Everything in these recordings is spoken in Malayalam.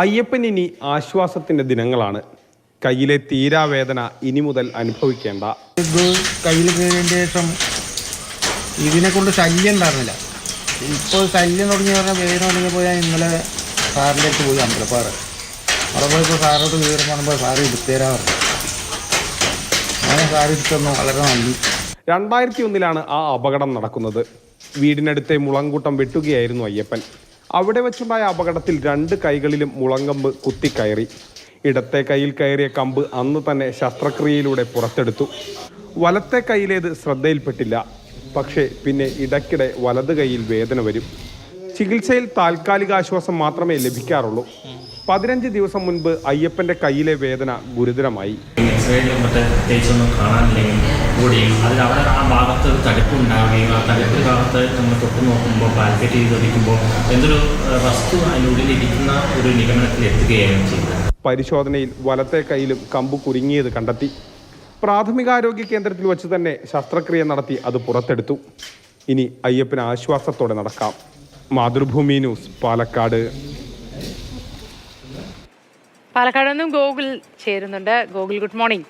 അയ്യപ്പൻ ഇനി ആശ്വാസത്തിന്റെ ദിനങ്ങളാണ്. കയ്യിലെ തീരാവേദന ഇനി മുതൽ അനുഭവിക്കേണ്ട. ഇത് കയ്യിൽ കയറിയതിന് ശേഷം ഇതിനെ കൊണ്ട് ശല്യം ഉണ്ടായിരുന്നില്ല. ഇപ്പോൾ ശല്യം തുടങ്ങി പറഞ്ഞാൽ വേദന തുടങ്ങിയപ്പോൾ ഞാൻ ഇന്നലെ സാറിൻ്റെ അടുത്ത് പോയി അമ്പലപ്പാറ അവിടെ പോയപ്പോൾ സാറോട് വിവരം പറയുമ്പോൾ സാറ് എടുത്തേരാ പറഞ്ഞു. അങ്ങനെ സാറ് എടുത്തു. വളരെ നന്ദി. 2001 ആ അപകടം നടക്കുന്നത്. വീടിനടുത്തെ മുളങ്കൂട്ടം വെട്ടുകയായിരുന്നു അയ്യപ്പൻ. അവിടെ വെച്ചുണ്ടായ അപകടത്തിൽ 2 കൈകളിലും മുളങ്കമ്പ് കുത്തിക്കയറി. ഇടത്തെ കൈയിൽ കയറിയ കമ്പ് അന്ന് തന്നെ ശസ്ത്രക്രിയയിലൂടെ പുറത്തെടുത്തു. വലത്തെ കൈയിലേത് ശ്രദ്ധയിൽപ്പെട്ടില്ല. പക്ഷേ പിന്നെ ഇടയ്ക്കിടെ വലത് കൈയിൽ വേദന വരും. ചികിത്സയിൽ താൽക്കാലിക ആശ്വാസം മാത്രമേ ലഭിക്കാറുള്ളൂ. 15 ദിവസം മുൻപ് അയ്യപ്പന്റെ കൈയിലെ വേദന ഗുരുതരമായി. പ്രത്യേകിച്ചൊന്നും കാണാനില്ലെങ്കിൽ കൂടിയും അതിൽ അവിടെ ആ ഭാഗത്ത് ഒരു തടുപ്പ് ഉണ്ടാവുകയും ആ തടുപ്പ് ഭാഗത്ത് നമ്മൾ തൊട്ട് നോക്കുമ്പോൾ പാൽപ്പേറ്റ് ചെയ്ത് ഒഴിക്കുമ്പോൾ എന്തൊരു വസ്തു അതിനുള്ളിലിരിക്കുന്ന ഒരു നിഗമനത്തിൽ എത്തുകയാണ് ചെയ്യുന്നത്. പരിശോധനയിൽ വലത്തെ കൈയിലും കമ്പ് കുരുങ്ങിയത് കണ്ടെത്തി. പ്രാഥമികാരോഗ്യ കേന്ദ്രത്തിൽ വെച്ച് തന്നെ ശസ്ത്രക്രിയ നടത്തി അത് പുറത്തെടുത്തു. ഇനി അയ്യപ്പന് ആശ്വാസത്തോടെ നടക്കാം. മാതൃഭൂമി ന്യൂസ്, പാലക്കാട്. പാലക്കാട് നിന്നും ഗോകുൽ ചേരുന്നുണ്ട്. Gokul, good morning.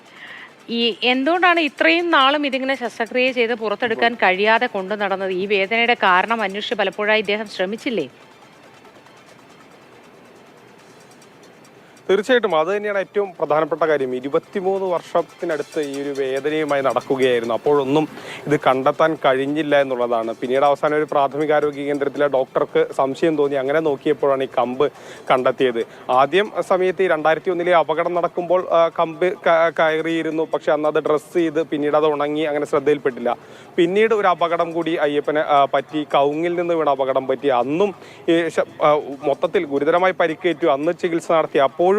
എന്തുകൊണ്ടാണ് ഇത്രയും നാളും ഇതിങ്ങനെ ശസ്ത്രക്രിയ ചെയ്ത് പുറത്തെടുക്കാൻ കഴിയാതെ കൊണ്ടു നടന്നത്? ഈ വേദനയുടെ കാരണം അന്വേഷിച്ച് പലപ്പോഴായി ഇദ്ദേഹം ശ്രമിച്ചില്ലേ? തീർച്ചയായിട്ടും അത് തന്നെയാണ് ഏറ്റവും പ്രധാനപ്പെട്ട കാര്യം. 23 വർഷത്തിനടുത്ത് ഈ ഒരു വേദനയുമായി നടക്കുകയായിരുന്നു. അപ്പോഴൊന്നും ഇത് കണ്ടെത്താൻ കഴിഞ്ഞില്ല എന്നുള്ളതാണ്. പിന്നീട് അവസാനം ഒരു പ്രാഥമികാരോഗ്യ കേന്ദ്രത്തിലെ ഡോക്ടർക്ക് സംശയം തോന്നി. അങ്ങനെ നോക്കിയപ്പോഴാണ് ഈ കമ്പ് കണ്ടെത്തിയത്. ആദ്യം സമയത്ത് ഈ 2001 അപകടം നടക്കുമ്പോൾ കമ്പ് കയറിയിരുന്നു. പക്ഷെ അന്ന് അത് ഡ്രസ്സ് ചെയ്ത് പിന്നീട് അത് ഉണങ്ങി, അങ്ങനെ ശ്രദ്ധയിൽപ്പെട്ടില്ല. പിന്നീട് ഒരു അപകടം കൂടി അയ്യപ്പനെ പറ്റി. കവുങ്ങിൽ നിന്ന് വീണ അപകടം പറ്റി. അന്നും മൊത്തത്തിൽ ഗുരുതരമായി പരിക്കേറ്റു. അന്ന് ചികിത്സ നടത്തി. അപ്പോഴും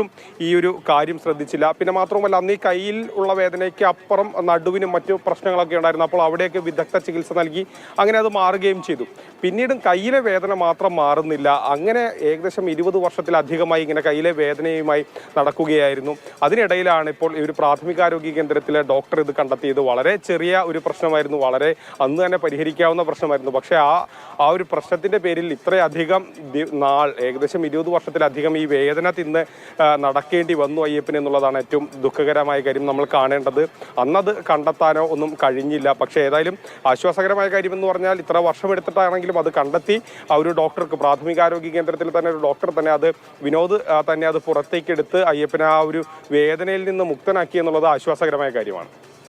ഈ ഒരു കാര്യം ശ്രദ്ധിച്ചില്ല. പിന്നെ മാത്രമല്ല, അന്ന് ഈ കയ്യിൽ ഉള്ള വേദനയ്ക്ക് അപ്പുറം നടുവിനും മറ്റു പ്രശ്നങ്ങളൊക്കെ ഉണ്ടായിരുന്നു. അപ്പോൾ അവിടെയൊക്കെ വിദഗ്ധ ചികിത്സ നൽകി. അങ്ങനെ അത് മാറുകയും ചെയ്തു. പിന്നീടും കയ്യിലെ വേദന മാത്രം മാറുന്നില്ല. അങ്ങനെ ഏകദേശം 20 വർഷത്തിലധികമായി ഇങ്ങനെ കയ്യിലെ വേദനയുമായി നടക്കുകയായിരുന്നു. അതിനിടയിലാണ് ഇപ്പോൾ ഈ ഒരു പ്രാഥമികാരോഗ്യ കേന്ദ്രത്തിലെ ഡോക്ടർ ഇത് കണ്ടെത്തിയത്. വളരെ ചെറിയ ഒരു പ്രശ്നമായിരുന്നു. വളരെ അന്ന് തന്നെ പരിഹരിക്കാവുന്ന പ്രശ്നമായിരുന്നു. പക്ഷേ ആ ഒരു പ്രശ്നത്തിന്റെ പേരിൽ ഇത്രയധികം നാൾ, ഏകദേശം 20 വർഷത്തിലധികം ഈ വേദന തിന്ന് നടക്കേണ്ടി വന്നു അയ്യപ്പൻ എന്നുള്ളതാണ് ഏറ്റവും ദുഃഖകരമായ കാര്യം. നമ്മൾ കാണേണ്ടത് അന്നത് കണ്ടെത്താനോ ഒന്നും കഴിഞ്ഞില്ല. പക്ഷേ ഏതായാലും ആശ്വാസകരമായ കാര്യം എന്ന് പറഞ്ഞാൽ ഇത്ര വർഷമെടുത്തിട്ടാണെങ്കിലും അത് കണ്ടെത്തി. ആ ഒരു ഡോക്ടർക്ക്, പ്രാഥമികാരോഗ്യ കേന്ദ്രത്തിൽ തന്നെ ഒരു ഡോക്ടർ തന്നെ, അത് വിനോദ് തന്നെ അത് പുറത്തേക്കെടുത്ത് അയ്യപ്പനെ ആ ഒരു വേദനയിൽ നിന്ന് മുക്തനാക്കി എന്നുള്ളത് ആശ്വാസകരമായ കാര്യമാണ്.